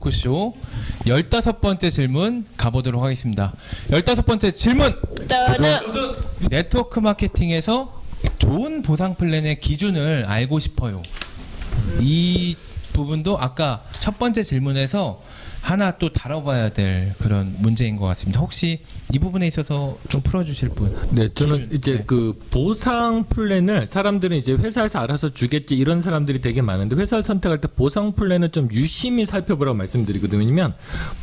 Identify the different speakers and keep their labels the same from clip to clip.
Speaker 1: 토크쇼 15번째 질문 가보도록 하겠습니다. 15번째 질문! 네트워크 마케팅에서 좋은 보상 플랜의 기준을 알고 싶어요. 이 부분도 아까 첫 번째 질문에서 하나 또 다뤄봐야 될 그런 문제인 것 같습니다. 혹시 이 부분에 있어서 좀 풀어주실 분?
Speaker 2: 네, 저는
Speaker 1: 기준.
Speaker 2: 이제
Speaker 1: 네.
Speaker 2: 그 보상 플랜을 사람들은 이제 회사에서 알아서 주겠지 이런 사람들이 되게 많은데 회사를 선택할 때 보상 플랜을 좀 유심히 살펴보라고 말씀드리거든요. 왜냐면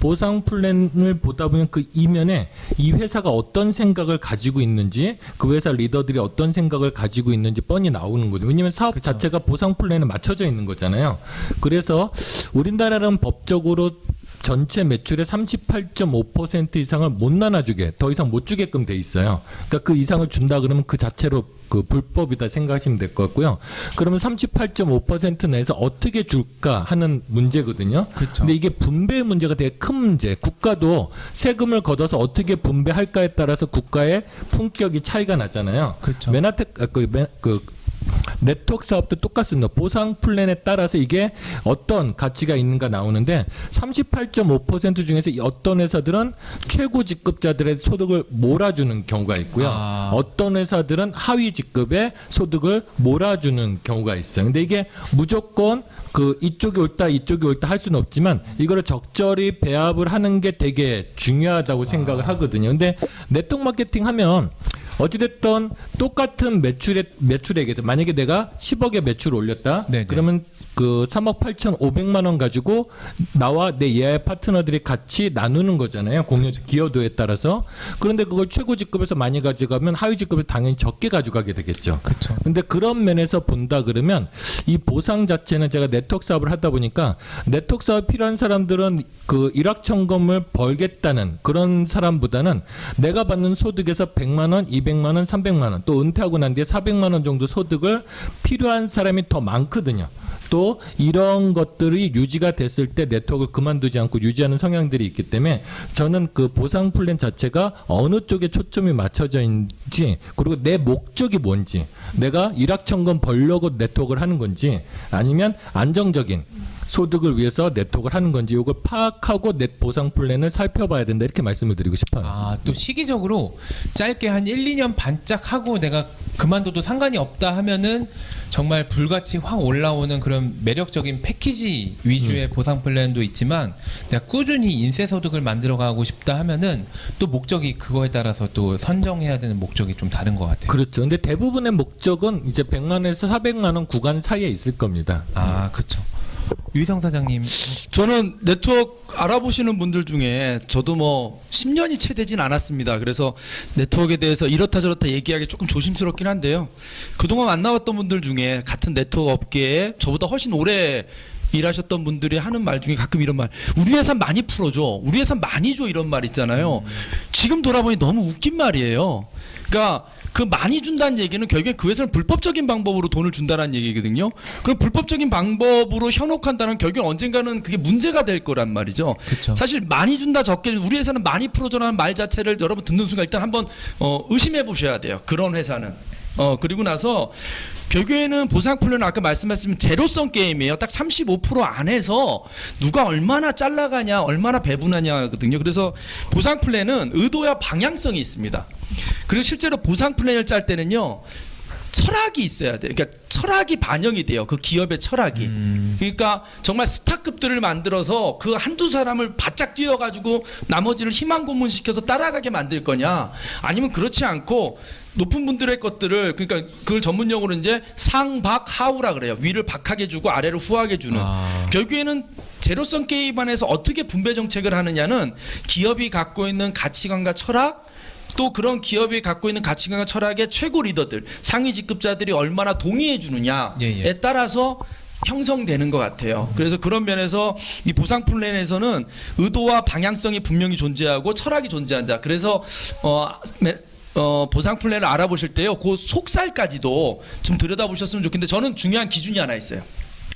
Speaker 2: 보상 플랜을 보다 보면 그 이면에 이 회사가 어떤 생각을 가지고 있는지 그 회사 리더들이 어떤 생각을 가지고 있는지 뻔히 나오는 거죠. 왜냐면 사업
Speaker 1: 그쵸.
Speaker 2: 자체가 보상 플랜에 맞춰져 있는 거잖아요. 그래서 우리나라는 법적으로 전체 매출의 38.5% 이상을 못 나눠주게 더 이상 못 주게끔 돼 있어요. 그러니까 그 이상을 준다 그러면 그 자체로 그 불법이다 생각하시면 될 것 같고요. 그러면 38.5% 내에서 어떻게 줄까 하는 문제거든요.
Speaker 1: 그쵸.
Speaker 2: 근데 이게 분배의 문제가 되게 큰 문제. 국가도 세금을 걷어서 어떻게 분배할까에 따라서 국가의 품격이 차이가 나잖아요.
Speaker 1: 그쵸.
Speaker 2: 네트워크 사업도 똑같습니다. 보상 플랜에 따라서 이게 어떤 가치가 있는가 나오는데 38.5% 중에서 어떤 회사들은 최고 직급자들의 소득을 몰아주는 경우가 있고요. 어떤 회사들은 하위 직급의 소득을 몰아주는 경우가 있어요. 근데 이게 무조건 그 이쪽이 옳다 이쪽이 옳다 할 수는 없지만 이거를 적절히 배합을 하는 게 되게 중요하다고 생각을 하거든요. 근데 네트워크 마케팅 하면 어찌됐든 똑같은 매출액에 만약에 내가 10억의 매출을 올렸다.
Speaker 1: 네네.
Speaker 2: 그러면 그 3억 8,500만 원 가지고 나와 내 예약 파트너들이 같이 나누는 거잖아요. 공유 기여도에 따라서. 그런데 그걸 최고 직급에서 많이 가져가면 하위 직급에서 당연히 적게 가져가게 되겠죠.
Speaker 1: 그렇죠.
Speaker 2: 근데 그런 면에서 본다 그러면 이 보상 자체는 제가 네트워크 사업을 하다 보니까 네트워크 사업 필요한 사람들은 그 일확천금을 벌겠다는 그런 사람보다는 내가 받는 소득에서 100만 원, 200만 원, 300만 원 또 은퇴하고 난 뒤에 400만 원 정도 소득을 필요한 사람이 더 많거든요. 또 이런 것들이 유지가 됐을 때 네트워크를 그만두지 않고 유지하는 성향들이 있기 때문에 저는 그 보상 플랜 자체가 어느 쪽에 초점이 맞춰져 있는지 그리고 내 목적이 뭔지 내가 일확천금 벌려고 네트워크를 하는 건지 아니면 안정적인 소득을 위해서 네트워크를 하는 건지 이걸 파악하고 넷 보상 플랜을 살펴봐야 된다 이렇게 말씀을 드리고 싶어요.
Speaker 1: 또 시기적으로 짧게 한 1, 2년 반짝 하고 내가 그만둬도 상관이 없다 하면은 정말 불같이 확 올라오는 그런 매력적인 패키지 위주의 보상 플랜도 있지만 내가 꾸준히 인세 소득을 만들어 가고 싶다 하면은 또 목적이 그거에 따라서 또 선정해야 되는 목적이 좀 다른 것 같아요.
Speaker 2: 그렇죠. 근데 대부분의 목적은 이제 100만 원에서 400만 원 구간 사이에 있을 겁니다.
Speaker 1: 그렇죠. 유희성 사장님.
Speaker 3: 저는 네트워크 알아보시는 분들 중에 저도 뭐 10년이 채 되진 않았습니다. 그래서 네트워크에 대해서 이렇다 저렇다 얘기하기 조금 조심스럽긴 한데요. 그동안 만나왔던 분들 중에 같은 네트워크 업계에 저보다 훨씬 오래 일하셨던 분들이 하는 말 중에 가끔 이런 말, 우리 회사 많이 풀어줘, 우리 회사 많이 줘, 이런 말 있잖아요. 지금 돌아보니 너무 웃긴 말이에요. 그러니까 그 많이 준다는 얘기는 결국엔 그 회사는 불법적인 방법으로 돈을 준다는 얘기거든요. 그럼 불법적인 방법으로 현혹한다는 결국엔 언젠가는 그게 문제가 될 거란 말이죠.
Speaker 1: 그쵸.
Speaker 3: 사실 많이 준다 적게 우리 회사는 많이 풀어줘라는 말 자체를 여러분 듣는 순간 일단 한번 의심해 보셔야 돼요. 그런 회사는. 그리고 나서 결국에는 보상 플랜은 아까 말씀하신 제로성 게임이에요. 딱 35% 안에서 누가 얼마나 잘라가냐, 얼마나 배분하냐거든요. 그래서 보상 플랜은 의도와 방향성이 있습니다. 그리고 실제로 보상 플랜을 짤 때는요, 철학이 있어야 돼요. 그러니까 철학이 반영이 돼요. 그 기업의 철학이. 그러니까 정말 스타급들을 만들어서 그 한두 사람을 바짝 뛰어가지고 나머지를 희망 고문시켜서 따라가게 만들 거냐, 아니면 그렇지 않고 높은 분들의 것들을, 그러니까 그걸 전문용어로 이제 상박 하우라 그래요. 위를 박하게 주고 아래를 후하게 주는. 결국에는 제로성 게임 안에서 어떻게 분배 정책을 하느냐는 기업이 갖고 있는 가치관과 철학, 또 그런 기업이 갖고 있는 가치관과 철학의 최고 리더들, 상위 직급자들이 얼마나 동의해 주느냐에 따라서 형성되는 것 같아요. 그래서 그런 면에서 이 보상 플랜에서는 의도와 방향성이 분명히 존재하고 철학이 존재한다. 그래서 보상 플랜을 알아보실 때요, 그 속살까지도 좀 들여다보셨으면 좋겠는데 저는 중요한 기준이 하나 있어요.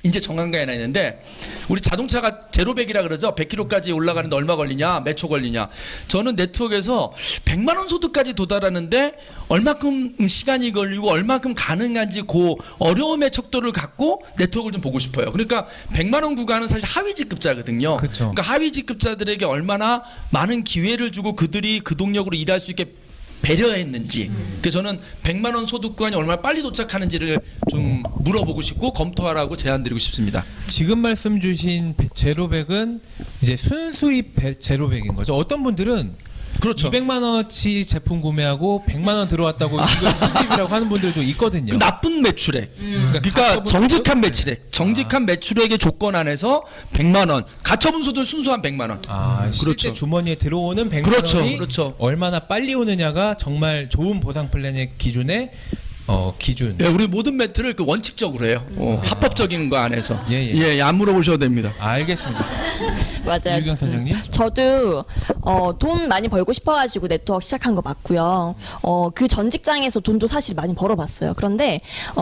Speaker 3: 이제 정한 게 하나 있는데 우리 자동차가 제로백이라 그러죠. 100km까지 올라가는데 얼마 걸리냐, 몇 초 걸리냐. 저는 네트워크에서 100만 원 소득까지 도달하는데 얼마큼 시간이 걸리고 얼마큼 가능한지 그 어려움의 척도를 갖고 네트워크를 좀 보고 싶어요. 그러니까 100만 원 구간은 사실 하위 직급자거든요.
Speaker 1: 그쵸.
Speaker 3: 그러니까 하위 직급자들에게 얼마나 많은 기회를 주고 그들이 그 동력으로 일할 수 있게 배려했는지. 그래서 저는 100만 원 소득 구간이 얼마나 빨리 도착하는지를 좀 물어보고 싶고 검토하라고 제안드리고 싶습니다.
Speaker 1: 지금 말씀 주신 제로백은 이제 순수입 제로백인 거죠. 어떤 분들은
Speaker 3: 그렇죠.
Speaker 1: 200만 원어치 제품 구매하고 100만 원 들어왔다고 이걸 순수입이라고 하는 분들도 있거든요.
Speaker 3: 그 나쁜 매출액. 그러니까
Speaker 1: 가처분
Speaker 3: 정직한
Speaker 1: 소득?
Speaker 3: 매출액. 정직한 매출액의 조건 안에서 100만 원. 가처분 소득 순수한 100만 원.
Speaker 1: 실제
Speaker 3: 그렇죠.
Speaker 1: 주머니에 들어오는 100만
Speaker 3: 그렇죠.
Speaker 1: 원이
Speaker 3: 그렇죠.
Speaker 1: 얼마나 빨리 오느냐가 정말 좋은 보상 플랜의 기준.
Speaker 3: 예, 우리 모든 매트를 그 원칙적으로 해요. 합법적인 거 안에서.
Speaker 1: 예.
Speaker 3: 안 물어보셔도 됩니다.
Speaker 1: 알겠습니다.
Speaker 4: 맞아요.
Speaker 1: 유경 사장님.
Speaker 4: 저도 돈 많이 벌고 싶어가지고 네트워크 시작한 거 맞고요. 그 전 직장에서 돈도 사실 많이 벌어봤어요. 그런데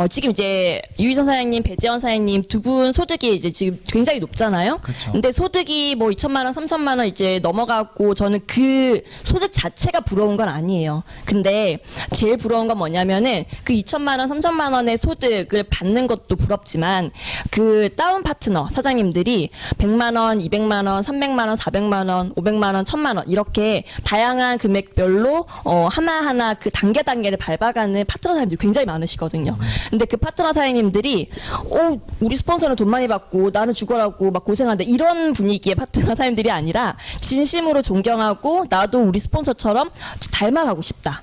Speaker 4: 지금 이제 유희선 사장님, 배재원 사장님 두 분 소득이 이제 지금 굉장히 높잖아요.
Speaker 1: 그렇죠.
Speaker 4: 근데 소득이 뭐 2천만 원, 3천만 원 이제 넘어가고 저는 그 소득 자체가 부러운 건 아니에요. 근데 제일 부러운 건 뭐냐면은 그 2천만 원, 3천만 원의 소득을 받는 것도 부럽지만 그 다운 파트너 사장님들이 100만 원, 200만 원, 300만 원, 400만 원, 500만 원, 1000만 원 이렇게 다양한 금액별로 하나하나 그 단계를 밟아가는 파트너 사장님들이 굉장히 많으시거든요. 근데 그 파트너 사장님들이 우리 스폰서는 돈 많이 받고 나는 죽어라고 막 고생하는데 이런 분위기의 파트너 사장님들이 아니라 진심으로 존경하고 나도 우리 스폰서처럼 닮아가고 싶다.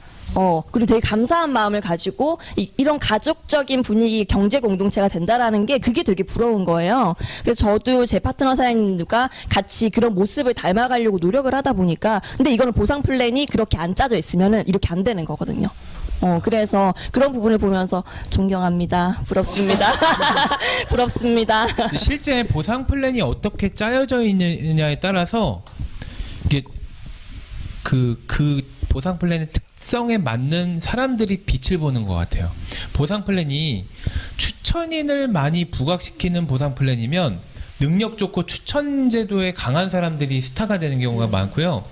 Speaker 4: 그리고 되게 감사한 마음을 가지고 이런 가족적인 분위기, 경제 공동체가 된다라는 게 그게 되게 부러운 거예요. 그래서 저도 제 파트너 사장님과 같이 그런 모습을 닮아가려고 노력을 하다 보니까 근데 이거는 보상 플랜이 그렇게 안 짜져 있으면은 이렇게 안 되는 거거든요. 그래서 그런 부분을 보면서 존경합니다. 부럽습니다. 부럽습니다.
Speaker 1: 실제 보상 플랜이 어떻게 짜여져 있느냐에 따라서 이게 그 보상 플랜의 특성에 맞는 사람들이 빛을 보는 것 같아요. 보상 플랜이 추천인을 많이 부각시키는 보상 플랜이면 능력 좋고 추천 제도에 강한 사람들이 스타가 되는 경우가 많고요.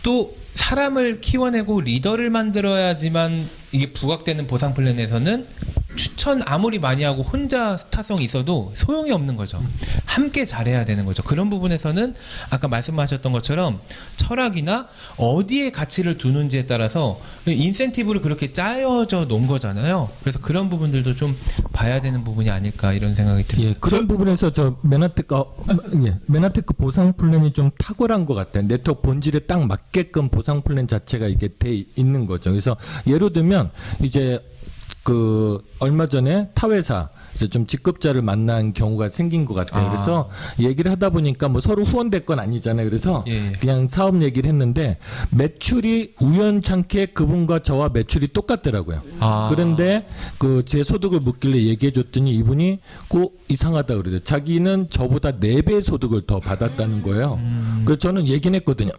Speaker 1: 또 사람을 키워내고 리더를 만들어야지만 이게 부각되는 보상 플랜에서는 추천 아무리 많이 하고 혼자 스타성이 있어도 소용이 없는 거죠. 함께 잘해야 되는 거죠. 그런 부분에서는 아까 말씀하셨던 것처럼 철학이나 어디에 가치를 두는지에 따라서 인센티브를 그렇게 짜여져 놓은 거잖아요. 그래서 그런 부분들도 좀 봐야 되는 부분이 아닐까 이런 생각이 듭니다.
Speaker 2: 예, 그런 부분에서 저 메나테크 보상 플랜이 좀 탁월한 것 같아요. 네트워크 본질에 딱 맞게끔 보상 플랜 자체가 이게 돼 있는 거죠. 그래서 예를 들면 이제 그 얼마 전에 타회사 그래서 좀 직급자를 만난 경우가 생긴 것 같아요. 그래서 얘기를 하다 보니까 뭐 서로 후원될 건 아니잖아요. 그래서 그냥 사업 얘기를 했는데 매출이 우연찮게 그분과 저와 매출이 똑같더라고요. 그런데 그 제 소득을 묻길래 얘기해 줬더니 이분이 꼭 이상하다 그러죠. 자기는 저보다 4배 소득을 더 받았다는 거예요. 그래서 저는 얘기는 했거든요.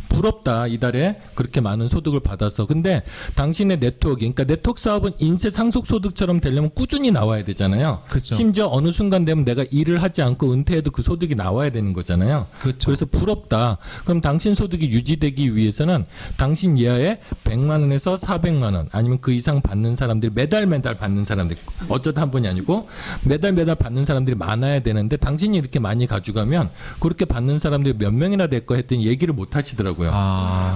Speaker 2: 부럽다. 이달에 그렇게 많은 소득을 받아서. 근데 당신의 네트워크, 그러니까 네트워크 사업은 인쇄 상속 소득처럼 되려면 꾸준히 나와야 되잖아요.
Speaker 1: 그쵸.
Speaker 2: 심지어 어느 순간 되면 내가 일을 하지 않고 은퇴해도 그 소득이 나와야 되는 거잖아요.
Speaker 1: 그쵸.
Speaker 2: 그래서 부럽다. 그럼 당신 소득이 유지되기 위해서는 당신 이하의 100만 원에서 400만 원 아니면 그 이상 받는 사람들이 매달 받는 사람들 어쩌다 한 번이 아니고 매달 받는 사람들이 많아야 되는데 당신이 이렇게 많이 가져가면 그렇게 받는 사람들이 몇 명이나 될 거 했더니 얘기를 못 하시더라고요.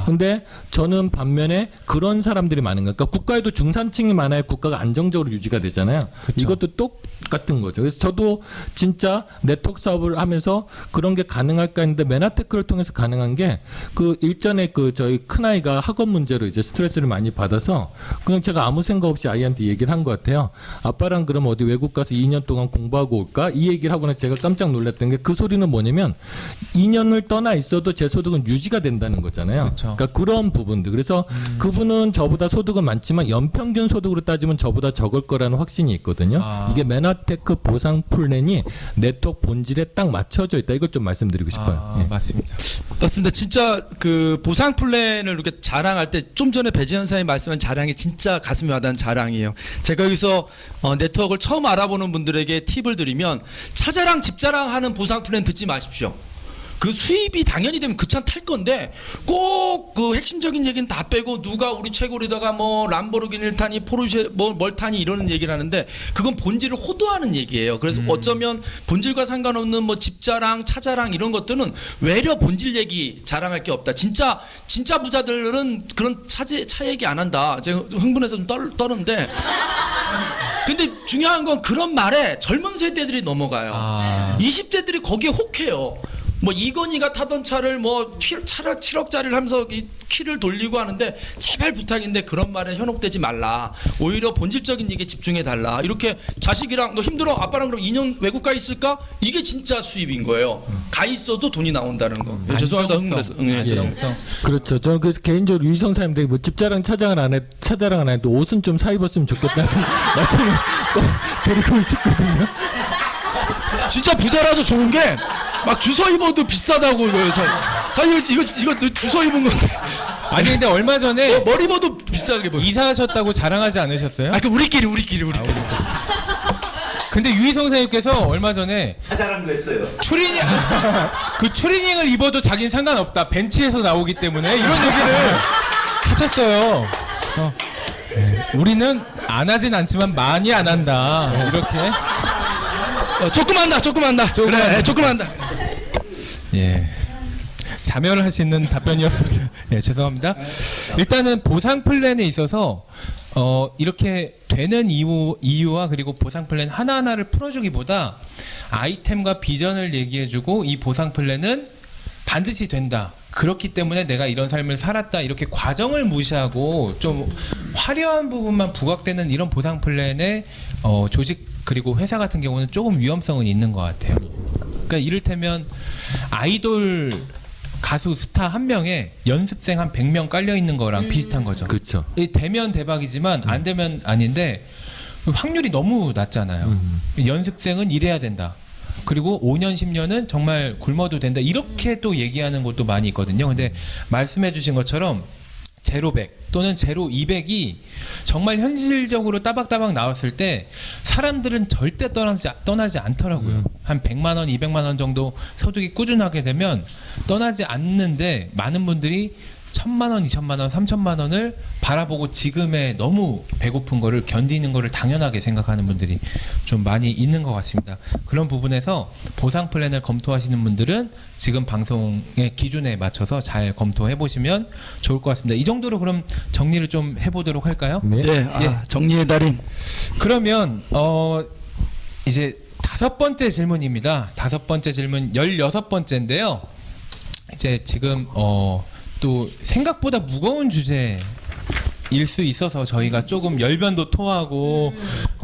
Speaker 2: 근데 저는 반면에 그런 사람들이 많은 거예요. 그러니까 국가에도 중산층이 많아야 국가가 안정적으로 유지가 되잖아요.
Speaker 1: 그쵸.
Speaker 2: 이것도 똑같은 거죠. 그래서 저도 진짜 네트워크 사업을 하면서 그런 게 가능할까 했는데 메나테크를 통해서 가능한 게 그 일전에 그 저희 큰아이가 학업 문제로 이제 스트레스를 많이 받아서 그냥 제가 아무 생각 없이 아이한테 얘기를 한 것 같아요. 아빠랑 그럼 어디 외국 가서 2년 동안 공부하고 올까? 이 얘기를 하고 나서 제가 깜짝 놀랐던 게 그 소리는 뭐냐면 2년을 떠나 있어도 제 소득은 유지가 된다는 거잖아요.
Speaker 1: 그쵸.
Speaker 2: 그러니까 그런 부분들. 그래서 그분은 저보다 소득은 많지만 연평균 소득으로 따지면 저보다 적을 거라는 확신이 있거든요. 이게 메나테크 보상 플랜이 네트워크 본질에 딱 맞춰져 있다. 이걸 좀 말씀드리고 싶어요. 예.
Speaker 1: 맞습니다.
Speaker 3: 맞습니다. 진짜 그 보상 플랜을 이렇게 자랑할 때 좀 전에 배재현 사장이 말씀한 자랑이 진짜 가슴이 와닿는 자랑이에요. 제가 여기서 네트워크를 처음 알아보는 분들에게 팁을 드리면 차자랑 집자랑 하는 보상 플랜 듣지 마십시오. 그 수입이 당연히 되면 그 차 탈 건데 꼭 그 핵심적인 얘기는 다 빼고 누가 우리 최고리다가 뭐 람보르기니를 타니 포르쉐 뭘 타니 이러는 얘기를 하는데 그건 본질을 호도하는 얘기예요. 그래서 어쩌면 본질과 상관없는 뭐 집자랑 차자랑 이런 것들은 외려 본질 얘기 자랑할 게 없다. 진짜 부자들은 그런 차 얘기 안 한다. 제가 흥분해서 좀 떨었는데 근데 중요한 건 그런 말에 젊은 세대들이 넘어가요. 20대들이 거기에 혹해요. 뭐 이건희가 타던 차를 뭐 7억짜리를 하면서 이 키를 돌리고 하는데 제발 부탁인데 그런 말에 현혹되지 말라. 오히려 본질적인 얘기에 집중해 달라. 이렇게 자식이랑 너 힘들어 아빠랑 그럼 2년 외국 가 있을까? 이게 진짜 수입인 거예요. 가 있어도 돈이 나온다는 거. 예, 죄송합니다. 흥분해서.
Speaker 1: 안정성.
Speaker 2: 그렇죠. 저는 그래서 개인적으로 유희성 사님들 뭐 집자랑 차자랑은 안 해도 옷은 좀 사 입었으면 좋겠다는 말씀을 꼭 드리고 싶거든요.
Speaker 3: 진짜 부자라서 좋은 게 막 주워 입어도 비싸다고 이거예요. 사실 이거 주워 입은 건데.
Speaker 1: 아니 근데 얼마 전에
Speaker 3: 머리 입어도 비싸게 뭐.
Speaker 1: 이사하셨다고 자랑하지 않으셨어요?
Speaker 3: 그 우리끼리.
Speaker 1: 근데 유희성 선생님께서 얼마 전에
Speaker 5: 차자랑도 했어요.
Speaker 1: 추리닝을 입어도 자기는 상관없다. 벤치에서 나오기 때문에 이런 얘기를 하셨어요. 우리는 안 하진 않지만 많이 안 한다. 이렇게.
Speaker 3: 조금 한다. 그래, 조금 한다.
Speaker 1: 예. 자멸을 할 수 있는 답변이었습니다. 예, 죄송합니다. 일단은 보상 플랜에 있어서 이렇게 되는 이유와 그리고 보상 플랜 하나하나를 풀어주기보다 아이템과 비전을 얘기해주고 이 보상 플랜은 반드시 된다. 그렇기 때문에 내가 이런 삶을 살았다. 이렇게 과정을 무시하고 좀 화려한 부분만 부각되는 이런 보상 플랜에 조직 그리고 회사 같은 경우는 조금 위험성은 있는 것 같아요. 그러니까 이를테면 아이돌 가수 스타 한 명에 연습생 한 100명 깔려 있는 거랑 비슷한 거죠.
Speaker 2: 그렇죠.
Speaker 1: 되면 대박이지만 안 되면 아닌데 확률이 너무 낮잖아요. 연습생은 이래야 된다. 그리고 5년, 10년은 정말 굶어도 된다. 이렇게 또 얘기하는 것도 많이 있거든요. 근데 말씀해 주신 것처럼 제로 100 또는 제로 200이 정말 현실적으로 따박따박 나왔을 때 사람들은 절대 떠나지 않더라고요. 한 100만 원, 200만 원 정도 소득이 꾸준하게 되면 떠나지 않는데 많은 분들이 1,000만 원, 2,000만 원, 3,000만 원을 바라보고 지금의 너무 배고픈 거를 견디는 거를 당연하게 생각하는 분들이 좀 많이 있는 것 같습니다. 그런 부분에서 보상 플랜을 검토하시는 분들은 지금 방송의 기준에 맞춰서 잘 검토해 보시면 좋을 것 같습니다. 이 정도로 그럼 정리를 좀 해보도록 할까요?
Speaker 2: 네.
Speaker 3: 네, 정리의 달인.
Speaker 1: 그러면 이제 5번째 질문입니다. 5번째 질문 16번째인데요. 이제 지금 또 생각보다 무거운 주제일 수 있어서 저희가 조금 열변도 토하고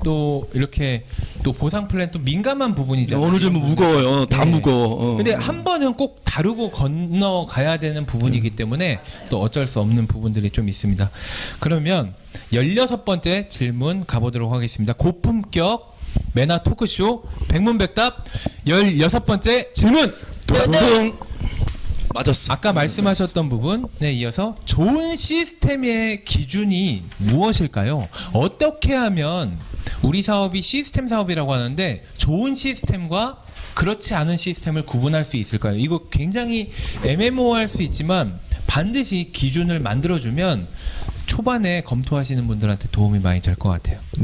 Speaker 1: 또 이렇게 또 보상 플랜 또 민감한 부분이잖아요.
Speaker 3: 오늘 좀 무거워요. 다
Speaker 1: 네.
Speaker 3: 무거워.
Speaker 1: 근데 한 번은 꼭 다루고 건너가야 되는 부분이기 때문에 또 어쩔 수 없는 부분들이 좀 있습니다. 그러면 16번째 질문 가보도록 하겠습니다. 고품격 매나 토크쇼 백문백답 16번째 질문.
Speaker 3: 동 맞았어.
Speaker 1: 아까 말씀하셨던 부분에 이어서 좋은 시스템의 기준이 무엇일까요? 어떻게 하면 우리 사업이 시스템 사업이라고 하는데 좋은 시스템과 그렇지 않은 시스템을 구분할 수 있을까요? 이거 굉장히 애매모호할 수 있지만 반드시 기준을 만들어주면 초반에 검토하시는 분들한테 도움이 많이 될 것 같아요.
Speaker 2: 네,